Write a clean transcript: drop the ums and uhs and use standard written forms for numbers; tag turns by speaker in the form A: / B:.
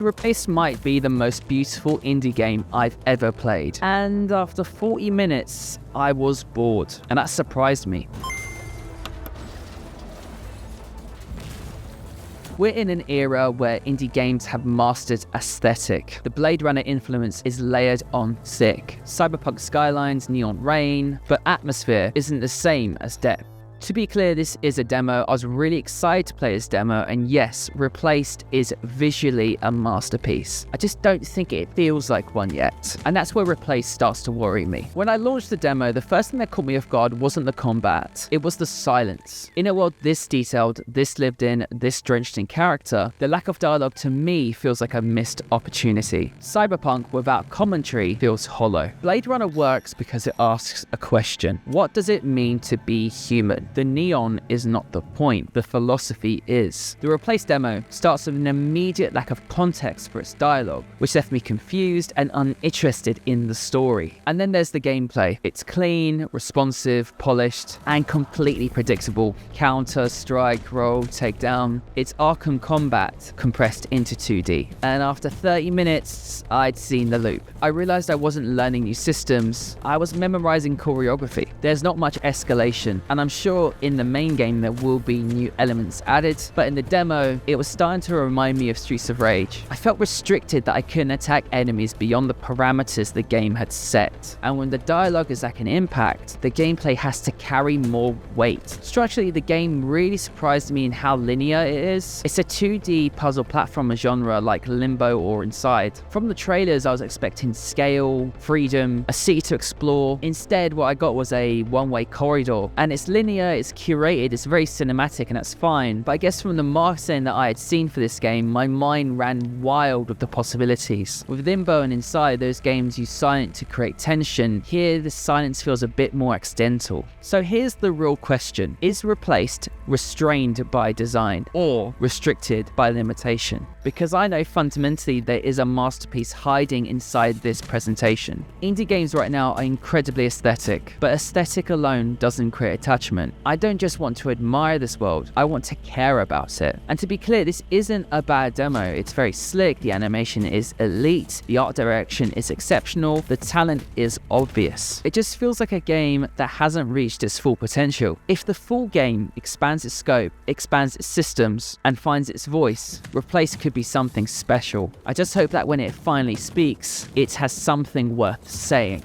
A: Replaced might be the most beautiful indie game I've ever played, and after 40 minutes, I was bored, and that surprised me. We're in an era where indie games have mastered aesthetic. The Blade Runner influence is layered on thick. Cyberpunk skylines, neon rain, but atmosphere isn't the same as depth. To be clear, this is a demo. I was really excited to play this demo, and yes, Replaced is visually a masterpiece. I just don't think it feels like one yet, and that's where Replaced starts to worry me. When I launched the demo, the first thing that caught me off guard wasn't the combat, it was the silence. In a world this detailed, this lived in, this drenched in character, the lack of dialogue to me feels like a missed opportunity. Cyberpunk without commentary feels hollow. Blade Runner works because it asks a question. What does it mean to be human? The neon is not the point, the philosophy is. The Replaced demo starts with an immediate lack of context for its dialogue, which left me confused and uninterested in the story. And then there's the gameplay. It's clean, responsive, polished, and completely predictable. Counter, strike, roll, takedown. It's Arkham combat compressed into 2D. And after 30 minutes, I'd seen the loop. I realized I wasn't learning new systems, I was memorizing choreography. There's not much escalation, and I'm sure in the main game there will be new elements added, but in the demo, it was starting to remind me of Streets of Rage. I felt restricted that I couldn't attack enemies beyond the parameters the game had set, and when the dialogue is lacking impact, the gameplay has to carry more weight. Structurally, the game really surprised me in how linear it is. It's a 2D puzzle platformer genre like Limbo or Inside. From the trailers, I was expecting scale, freedom, a city to explore. Instead, what I got was a one-way corridor, and it's linear, it's curated, it's very cinematic, and that's fine. But I guess from the marketing that I had seen for this game, my mind ran wild with the possibilities. With Limbo and Inside, those games use silence to create tension. Here, the silence feels a bit more accidental. So here's the real question. Is Replaced restrained by design or restricted by limitation? Because I know fundamentally there is a masterpiece hiding inside this presentation. Indie games right now are incredibly aesthetic, but aesthetic alone doesn't create attachment. I don't just want to admire this world, I want to care about it. And to be clear, this isn't a bad demo. It's very slick, the animation is elite, the art direction is exceptional, the talent is obvious. It just feels like a game that hasn't reached its full potential. If the full game expands its scope, expands its systems, and finds its voice, Replaced could be something special. I just hope that when it finally speaks, it has something worth saying.